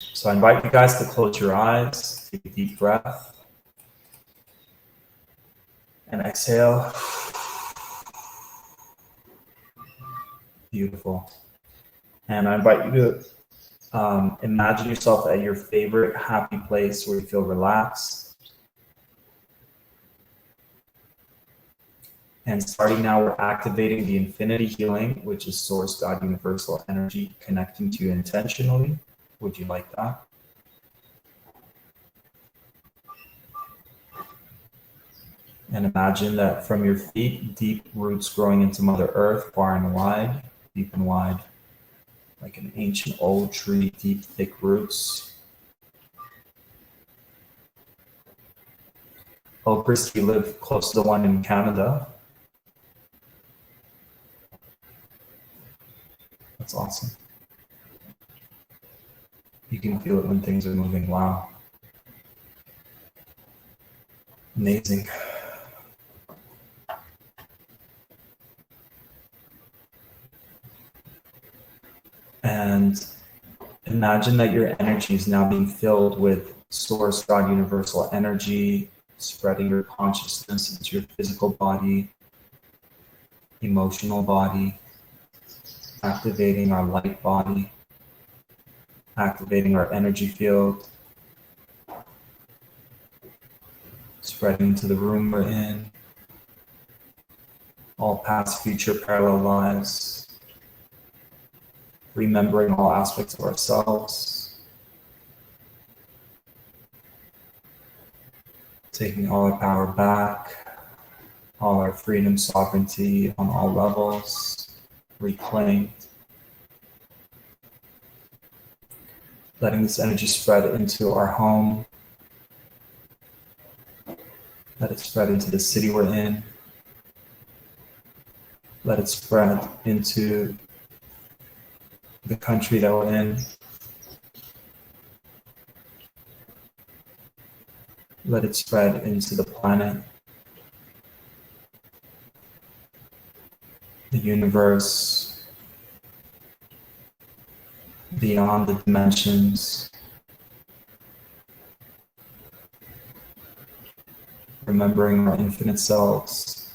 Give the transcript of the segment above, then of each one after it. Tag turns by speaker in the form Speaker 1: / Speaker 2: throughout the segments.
Speaker 1: So I invite you guys to close your eyes, take a deep breath, and exhale. Beautiful. And I invite you to imagine yourself at your favorite happy place where you feel relaxed. And starting now, we're activating the infinity healing, which is source, God, universal energy, connecting to you intentionally. Would you like that? And imagine that from your feet, deep roots growing into Mother Earth, far and wide, deep and wide, like an ancient old tree, deep, thick roots. Oh, Chris, you live close to the one in Canada. That's awesome. You can feel it when things are moving. Wow. Amazing. And imagine that your energy is now being filled with source, God, universal energy, spreading your consciousness into your physical body, emotional body, activating our light body, activating our energy field, spreading into the room we're in, all past, future, parallel lives, remembering all aspects of ourselves, taking all our power back, all our freedom, sovereignty on all levels, reclaimed. Letting this energy spread into our home. Let it spread into the city we're in. Let it spread into the country that we're in. Let it spread into the planet, the universe, beyond the dimensions. Remembering our infinite selves.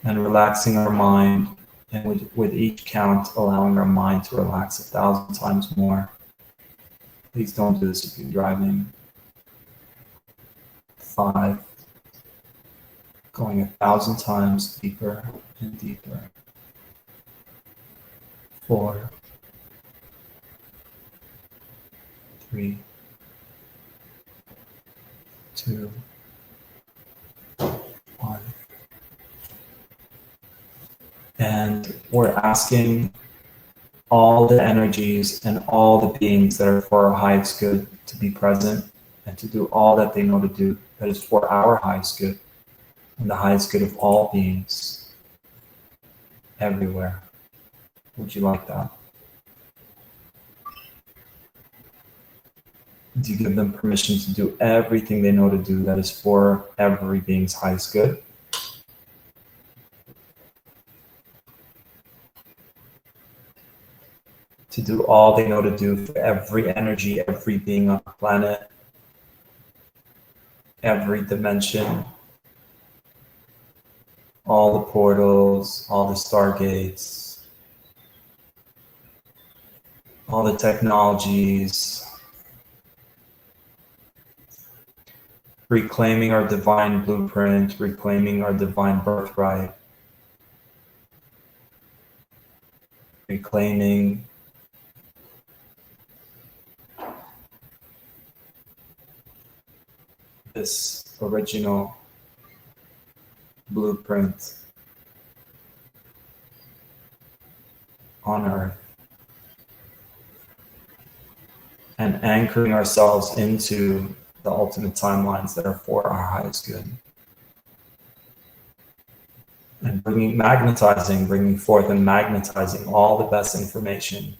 Speaker 1: And relaxing our mind, and with each count, allowing our mind to relax 1,000 times more. Please don't do this if you're driving. 5, going 1,000 times deeper and deeper. 4, 3, 2, 1. And we're asking all the energies and all the beings that are for our highest good to be present and to do all that they know to do that is for our highest good and the highest good of all beings everywhere. Would you like that? Do you give them permission to do everything they know to do that is for every being's highest good? To do all they know to do for every energy, every being on the planet, every dimension, all the portals, all the stargates, all the technologies, reclaiming our divine blueprint, reclaiming our divine birthright, reclaiming this original blueprint on Earth, and anchoring ourselves into the ultimate timelines that are for our highest good. And bringing forth and magnetizing all the best information,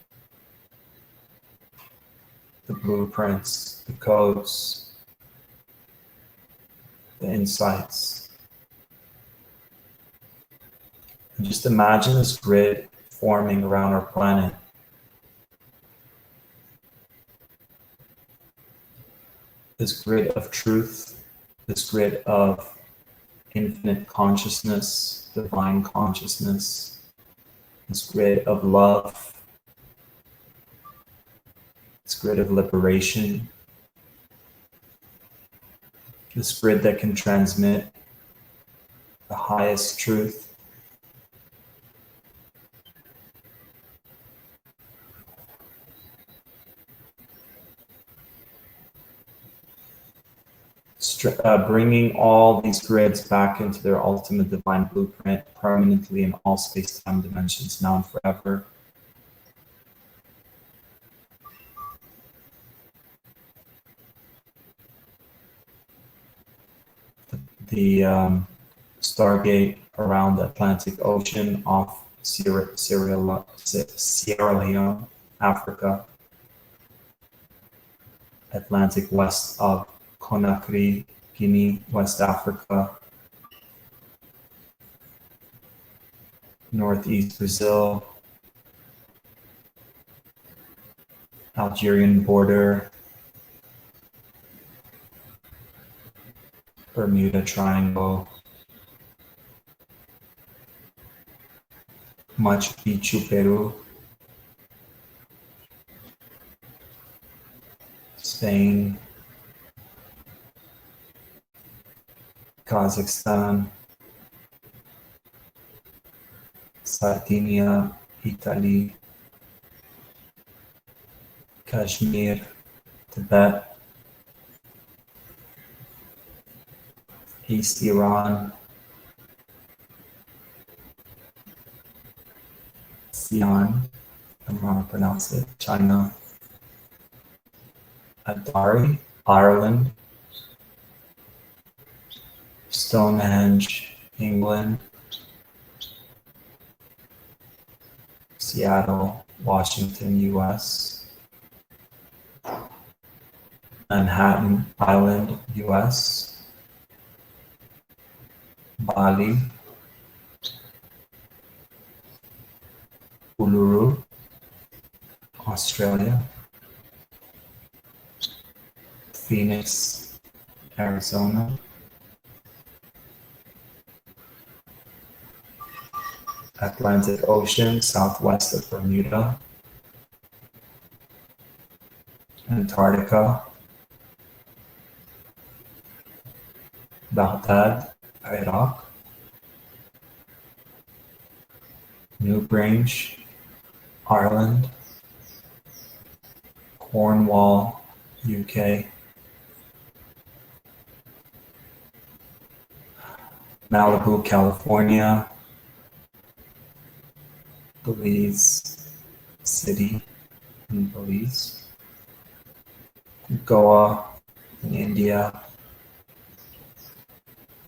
Speaker 1: the blueprints, the codes, the insights. And just imagine this grid forming around our planet. This grid of truth, this grid of infinite consciousness, divine consciousness, this grid of love, this grid of liberation, this grid that can transmit the highest truth. Bringing all these grids back into their ultimate divine blueprint permanently in all space-time dimensions now and forever. The Stargate around the Atlantic Ocean off Sierra Leone, Africa, Atlantic west of Conakry, Guinea, West Africa, Northeast Brazil, Algerian border, Bermuda Triangle, Machu Picchu, Peru, Spain, Kazakhstan, Sardinia, Italy, Kashmir, Tibet, East Iran, Xi'an, I don't know how to pronounce it, China, Adari, Ireland, Stonehenge, England, Seattle, Washington, US, Manhattan Island, US, Bali, Uluru, Australia, Phoenix, Arizona, Atlantic Ocean, southwest of Bermuda, Antarctica, Baghdad, Iraq, Newgrange, Ireland, Cornwall, UK, Malibu, California, Belize City in Belize, Goa in India,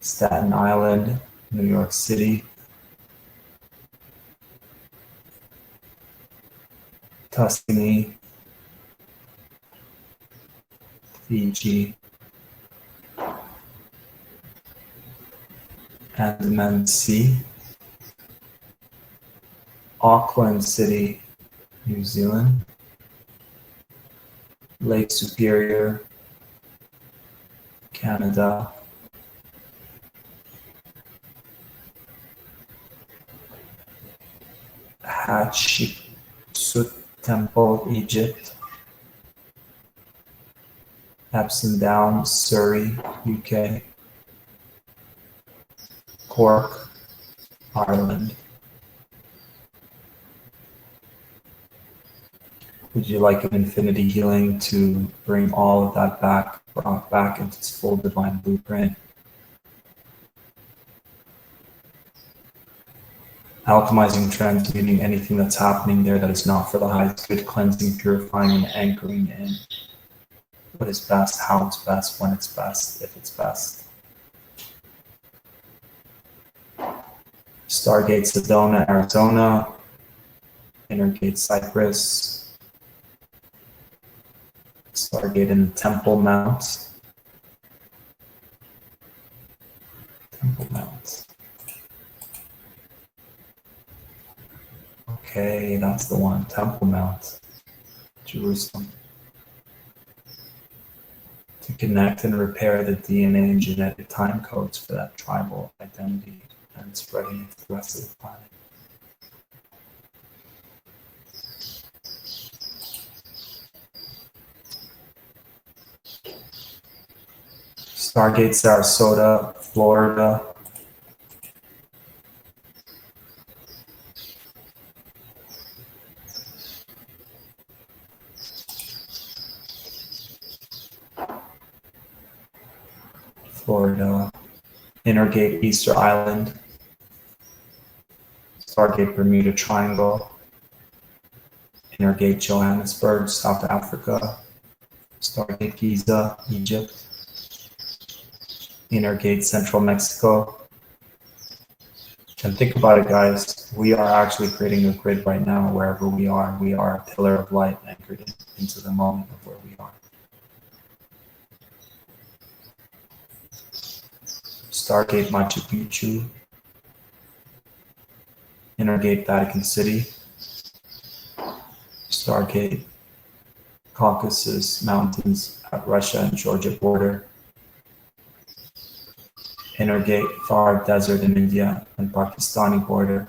Speaker 1: Staten Island, New York City, Tuscany, Fiji, Andaman Sea, Auckland City, New Zealand, Lake Superior, Canada, Hatshepsut Temple, Egypt, Epsom Downs, Surrey, UK, Cork, Ireland. Would you like an infinity healing to bring all of that back into its full divine blueprint? Alchemizing, transmuting anything that's happening there that is not for the highest good, cleansing, purifying, and anchoring in what is best, how it's best, when it's best, if it's best. Stargate Sedona, Arizona, Innergate Cyprus, Stargate in the Temple Mount. Okay, that's the one. Temple Mount, Jerusalem. To connect and repair the DNA and genetic time codes for that tribal identity and spreading it to the rest of the planet. Stargate Sarasota, Florida. Florida. Innergate Easter Island. Stargate Bermuda Triangle. Innergate Johannesburg, South Africa. Stargate Giza, Egypt. Innergate Central Mexico. And think about it, guys. We are actually creating a grid right now wherever we are. We are a pillar of light anchored into the moment of where we are. Stargate Machu Picchu. Innergate Vatican City. Stargate Caucasus Mountains at Russia and Georgia border. Innergate Thar Desert in India and Pakistani border.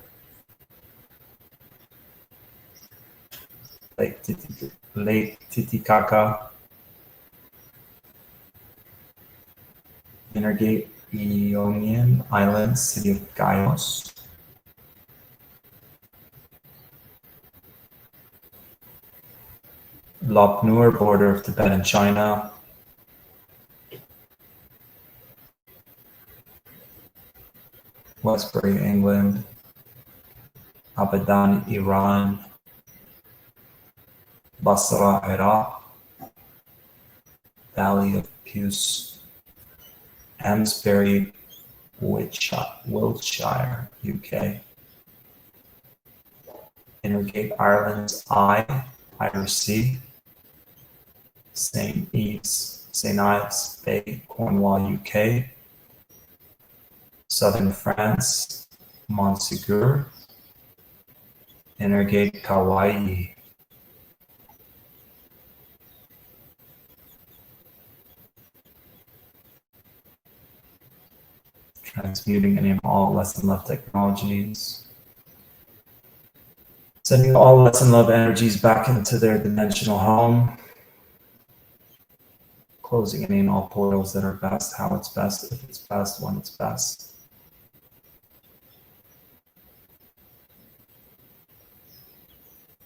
Speaker 1: Lake Titicaca. Innergate Ionian Islands, city of Gaios. Lop Nur, border of Tibet and China. Westbury, England. Abadan, Iran. Basra, Iraq. Valley of Puce. Amesbury, Wiltshire, UK. Innergate Ireland's Irish Sea. St. Ives Bay, Cornwall, UK. Southern France, Montsegur. Innergate Kauai. Transmuting any and all less than love technologies. Sending all less than love energies back into their dimensional home. Closing any and all portals that are best, how it's best, if it's best, when it's best.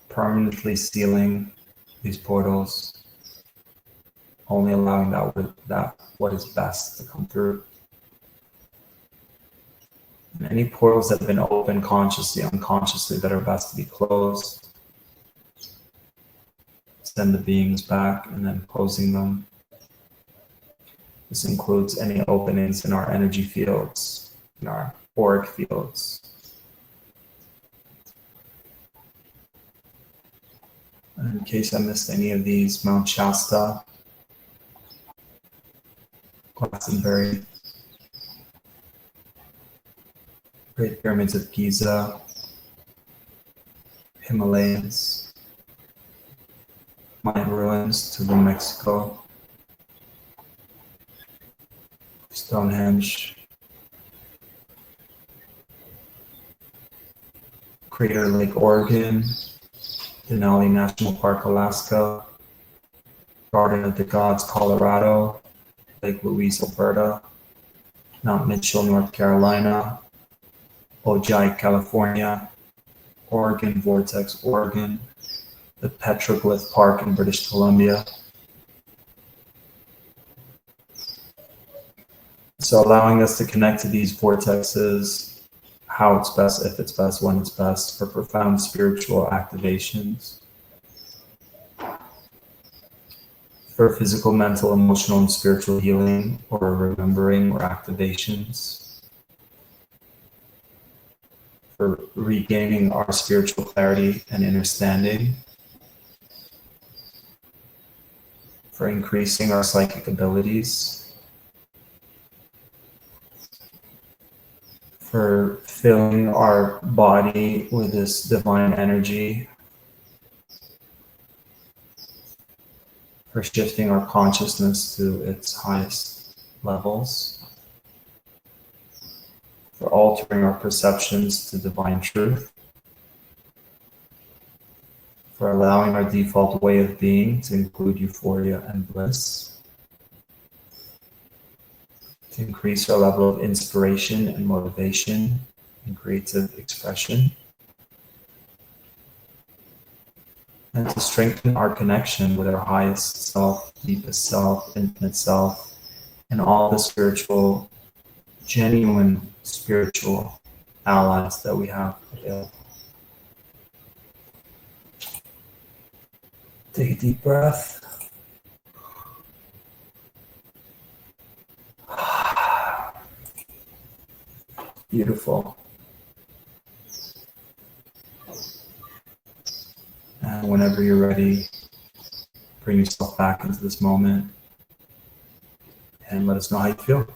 Speaker 1: Permanently sealing these portals, only allowing that what is best to come through. And any portals that have been opened consciously, unconsciously, that are best to be closed, send the beings back and then closing them. This includes any openings in our energy fields, in our auric fields. And in case I missed any of these, Mount Shasta, Glastonbury, Great Pyramids of Giza, Himalayas, Mayan ruins, Tulum, Mexico, Stonehenge, Crater Lake, Oregon, Denali National Park, Alaska, Garden of the Gods, Colorado, Lake Louise, Alberta, Mount Mitchell, North Carolina, Ojai, California, Oregon Vortex, Oregon, the Petroglyph Park in British Columbia. So allowing us to connect to these vortexes, how it's best, if it's best, when it's best, for profound spiritual activations, for physical, mental, emotional, and spiritual healing, or remembering, or activations, for regaining our spiritual clarity and understanding, for increasing our psychic abilities, for filling our body with this divine energy, for shifting our consciousness to its highest levels, for altering our perceptions to divine truth, for allowing our default way of being to include euphoria and bliss, to increase our level of inspiration and motivation and creative expression, and to strengthen our connection with our highest self, deepest self, infinite self, and all the spiritual, genuine spiritual allies that we have available. Take a deep breath. Beautiful. And whenever you're ready, bring yourself back into this moment and let us know how you feel.